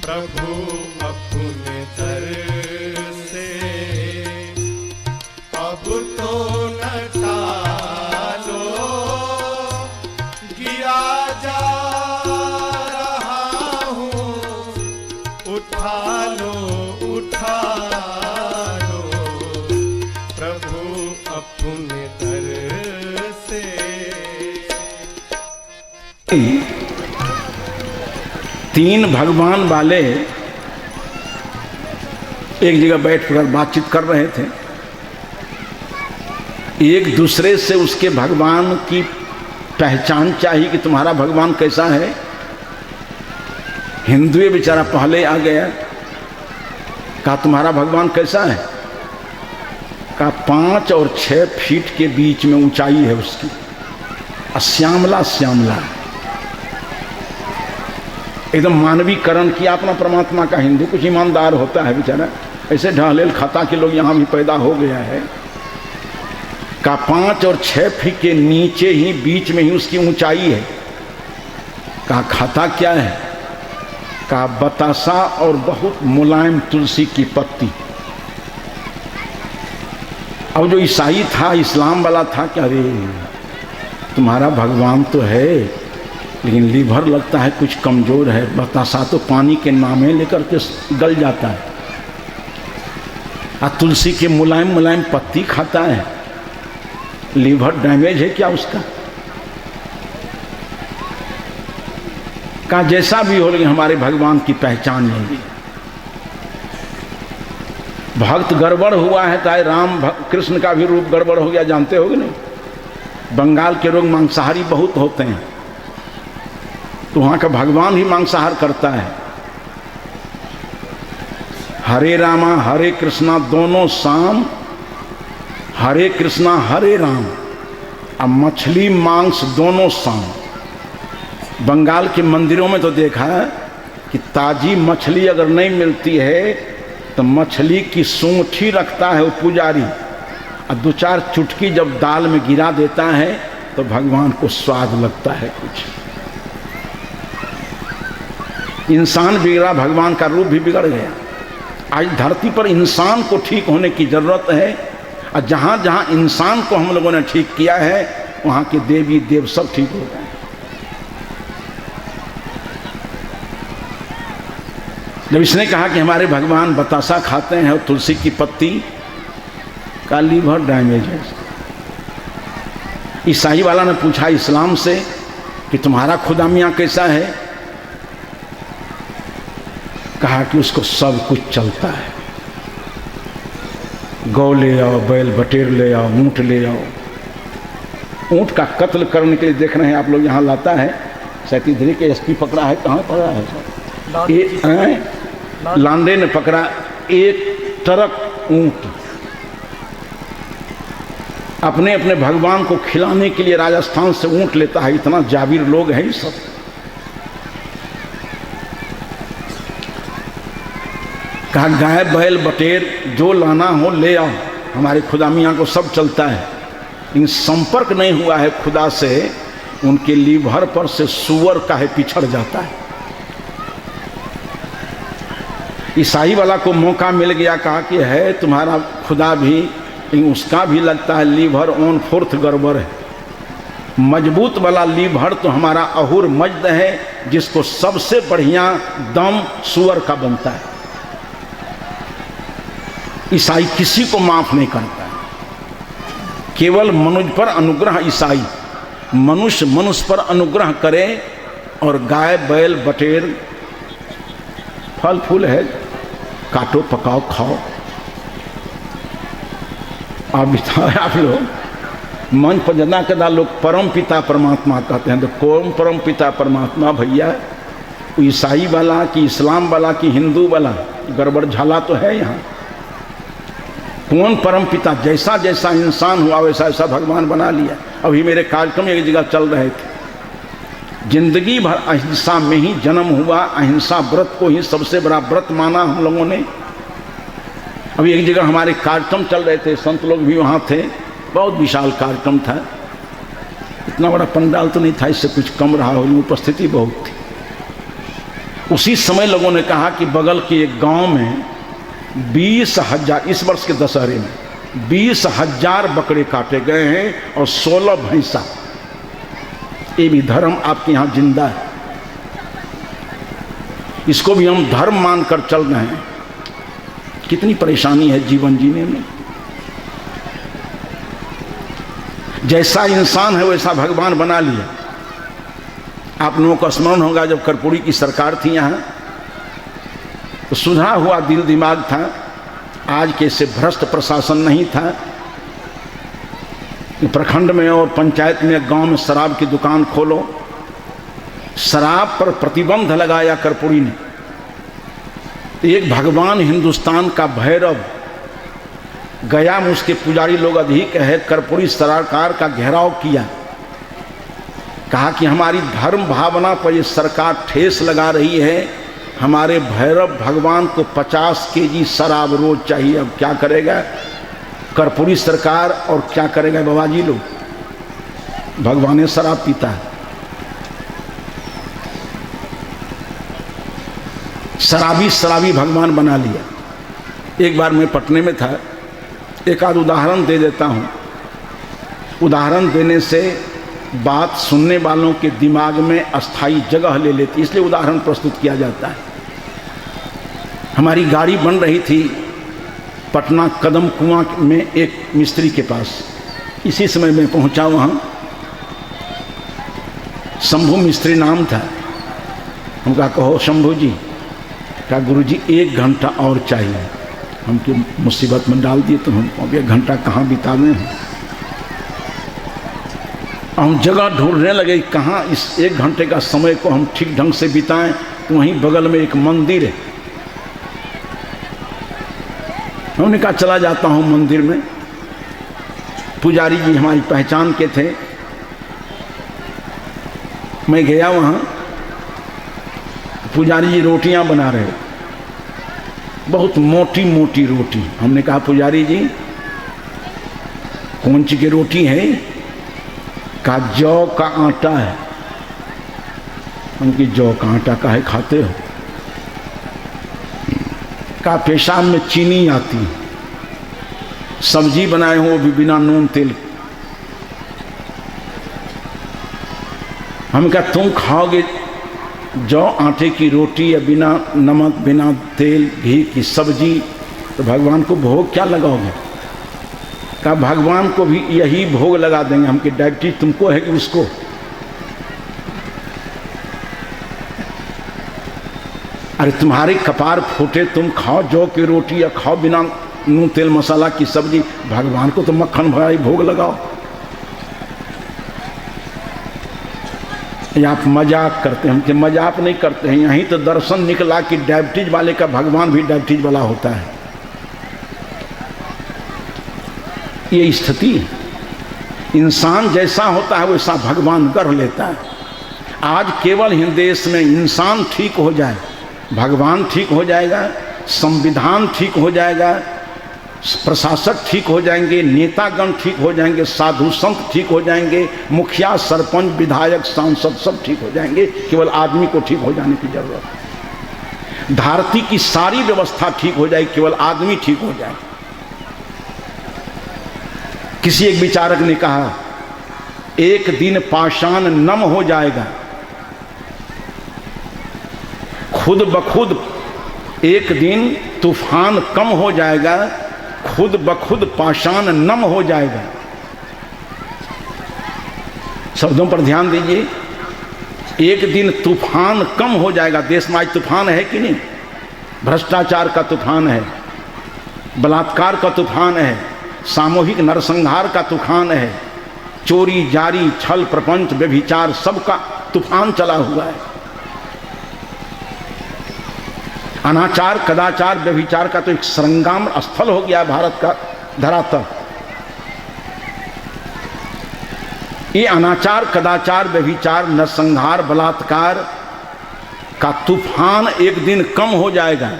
प्रभु अपने दर से अब तो न टालो, गिरा जा रहा हूँ, उठा लो उठा लो, प्रभु अपने दर से। तीन भगवान वाले एक जगह बैठकर बातचीत कर रहे थे। एक दूसरे से उसके भगवान की पहचान चाहिए कि तुम्हारा भगवान कैसा है। हिंदू बेचारा पहले आ गया, कहा तुम्हारा भगवान कैसा है। कहा 5 और 6 फीट के बीच में ऊंचाई है उसकी, श्यामला श्यामला, एकदम मानवीकरण किया अपना परमात्मा का। हिंदू कुछ ईमानदार होता है बेचारा, ऐसे ढालेल खाता के लोग यहाँ भी पैदा हो गया है। का 5 और 6 फीट के नीचे ही बीच में ही उसकी ऊंचाई है। का खाता क्या है। का बतासा और बहुत मुलायम तुलसी की पत्ती। अब जो ईसाई था, इस्लाम वाला था, क्या अरे तुम्हारा भगवान तो है लेकिन लीवर लगता है कुछ कमजोर है। बतासा तो पानी के नामे लेकर के गल जाता है, और तुलसी के मुलायम मुलायम पत्ती खाता है, लीवर डैमेज है क्या उसका। का जैसा भी हो लेकिन हमारे भगवान की पहचान नहीं है। भक्त गड़बड़ हुआ है, चाहे राम कृष्ण का भी रूप गड़बड़ हो गया, जानते होगे नहीं। बंगाल के लोग मांसाहारी बहुत होते हैं, तो वहाँ का भगवान ही मांसाहार करता है। हरे रामा हरे कृष्णा दोनों शाम, हरे कृष्णा हरे राम, और मछली मांस दोनों शाम। बंगाल के मंदिरों में तो देखा है कि ताजी मछली अगर नहीं मिलती है तो मछली की सूंठी रखता है वो पुजारी, और 2-4 चुटकी जब दाल में गिरा देता है तो भगवान को स्वाद लगता है कुछ। इंसान बिगड़ा, भगवान का रूप भी बिगड़ गया। आज धरती पर इंसान को ठीक होने की जरूरत है, और जहाँ जहाँ इंसान को हम लोगों ने ठीक किया है वहाँ के देवी देव सब ठीक हो गए। जब इसने कहा कि हमारे भगवान बतासा खाते हैं और तुलसी की पत्ती, का लीवर डैमेज है। ईसाई वाला ने पूछा इस्लाम से कि तुम्हारा खुदा मियाँ कैसा है। कहा कि उसको सब कुछ चलता है, गौ ले आओ, बैल बटेर ले आओ, ऊँट ले आओ। ऊँट का कत्ल करने के लिए देख रहे हैं आप लोग, यहाँ लाता है 37 के एसपी पकड़ा है। कहाँ पकड़ा है सर? लांडे ने पकड़ा 1 ट्रक ऊँट। अपने अपने भगवान को खिलाने के लिए राजस्थान से ऊँट लेता है। इतना जाबिर लोग हैं सब। कहा गाय बैल बटेर जो लाना हो ले आओ, हमारे खुदा मियाँ को सब चलता है। लेकिन संपर्क नहीं हुआ है खुदा से, उनके लीवर पर से सुअर का है पिछड़ जाता है। ईसाई वाला को मौका मिल गया, कहा कि है तुम्हारा खुदा भी, लेकिन उसका भी लगता है लीवर 1/4 गड़बड़ है। मजबूत वाला लीवर तो हमारा अहुर मज्द है, जिसको सबसे बढ़िया दम सुअर का बनता है। ईसाई किसी को माफ नहीं करता है, केवल मनुष्य पर अनुग्रह। ईसाई मनुष्य मनुष्य पर अनुग्रह करे, और गाय बैल बटेर फल फूल है, काटो पकाओ खाओ। आप लोग मन पर जना कदा लोग परम पिता परमात्मा कहते हैं, तो कौन परम पिता परमात्मा भैया? ईसाई वाला कि इस्लाम वाला कि हिंदू वाला? गड़बड़ झाला तो है यहाँ। कौन परम पिता? जैसा जैसा इंसान हुआ वैसा वैसा भगवान बना लिया। अभी मेरे कार्यक्रम एक जगह चल रहे थे, जिंदगी भर अहिंसा में ही जन्म हुआ, अहिंसा व्रत को ही सबसे बड़ा व्रत माना हम लोगों ने। अभी एक जगह हमारे कार्यक्रम चल रहे थे, संत लोग भी वहाँ थे, बहुत विशाल कार्यक्रम था। इतना बड़ा पंडाल तो नहीं था, इससे कुछ कम रहा हो, उपस्थिति बहुत थी। उसी समय लोगों ने कहा कि बगल के एक गांव में 20,000, इस वर्ष के दशहरे में 20,000 बकरे काटे गए हैं और 16 भैंसा। ये भी धर्म आपके यहां जिंदा है, इसको भी हम धर्म मानकर चल रहे हैं। कितनी परेशानी है जीवन जीने में। जैसा इंसान है वैसा भगवान बना लिया। आप लोगों को स्मरण होगा जब कर्पूरी की सरकार थी यहाँ, तो सुधरा हुआ दिल दिमाग था, आज के से भ्रष्ट प्रशासन नहीं था। प्रखंड में और पंचायत में, गांव में शराब की दुकान खोलो, शराब पर प्रतिबंध लगाया कर्पूरी ने। एक भगवान हिंदुस्तान का भैरव गया में उसके पुजारी लोग अधिक है, कर्पूरी सरकार का घेराव किया, कहा कि हमारी धर्म भावना पर ये सरकार ठेस लगा रही है, हमारे भैरव भगवान को 50 केजी शराब रोज चाहिए। अब क्या करेगा कर्पूरी सरकार और क्या करेगा बाबाजी लोग? भगवान शराब पीता है, शराबी भगवान बना लिया। एक बार मैं पटने में था, एक आध उदाहरण दे देता हूँ। उदाहरण देने से बात सुनने वालों के दिमाग में अस्थाई जगह ले लेती, इसलिए उदाहरण प्रस्तुत किया जाता है। हमारी गाड़ी बन रही थी पटना कदम कुआं में एक मिस्त्री के पास। इसी समय मैं पहुंचा वहाँ, शंभू मिस्त्री नाम था। हम कहा कहो शंभू जी, कहा गुरु जी 1 घंटा और चाहिए। हमको मुसीबत में डाल दिए, तो हम अब 1 घंटा कहाँ बिताने हैं। हम जगह ढूंढने लगे कहाँ इस 1 घंटे का समय को हम ठीक ढंग से बिताएं। तो वहीं बगल में एक मंदिर है, हमने कहा चला जाता हूँ मंदिर में। पुजारी जी हमारी पहचान के थे, मैं गया वहाँ, पुजारी जी रोटियां बना रहे, बहुत मोटी मोटी रोटी। हमने कहा पुजारी जी कौन सी की रोटी है? कहा जौ का आटा है। उनकी जौ का आटा काहे खाते हो? कहा पेशाब में चीनी आती है, सब्जी बनाए हो वो भी बिना नून तेल। हम कहा तुम खाओगे जौ आटे की रोटी या बिना नमक बिना तेल घी की सब्जी, तो भगवान को भोग क्या लगाओगे? कहा भगवान को भी यही भोग लगा देंगे। हमकी डायबिटीज तुमको है कि उसको? अरे तुम्हारे कपार फूटे, तुम खाओ जौ की रोटी या खाओ बिना नून तेल मसाला की सब्जी, भगवान को तो मक्खन भरा भोग लगाओ। या आप मजाक करते हैं? हम कि मजाक नहीं करते हैं, यहीं तो दर्शन निकला कि डायबिटीज वाले का भगवान भी डायबिटीज वाला होता है। ये स्थिति है, इंसान जैसा होता है वैसा भगवान कर लेता है। आज केवल हिंद देश में इंसान ठीक हो जाए, भगवान ठीक हो जाएगा, संविधान ठीक हो जाएगा, प्रशासक ठीक हो जाएंगे, नेतागण ठीक हो जाएंगे, साधु संत ठीक हो जाएंगे, मुखिया सरपंच विधायक सांसद सब ठीक हो जाएंगे। केवल आदमी को ठीक हो जाने की जरूरत है। धरती की सारी व्यवस्था ठीक हो जाए, केवल आदमी ठीक हो जाए। किसी एक विचारक ने कहा एक दिन पाषाण नम हो जाएगा, खुद बखुद एक दिन तूफान कम हो जाएगा, खुद बखुद पाषाण नम हो जाएगा। शब्दों पर ध्यान दीजिए। एक दिन तूफान कम हो जाएगा। देश में आज तूफान है कि नहीं? भ्रष्टाचार का तूफान है, बलात्कार का तूफान है, सामूहिक नरसंहार का तूफान है, चोरी जारी छल प्रपंच व्यभिचार सबका तूफान चला हुआ है। अनाचार कदाचार व्यभिचार का तो एक संग्राम स्थल हो गया भारत का धरातल। ये अनाचार कदाचार व्यभिचार नरसंहार बलात्कार का तूफान एक दिन कम हो जाएगा।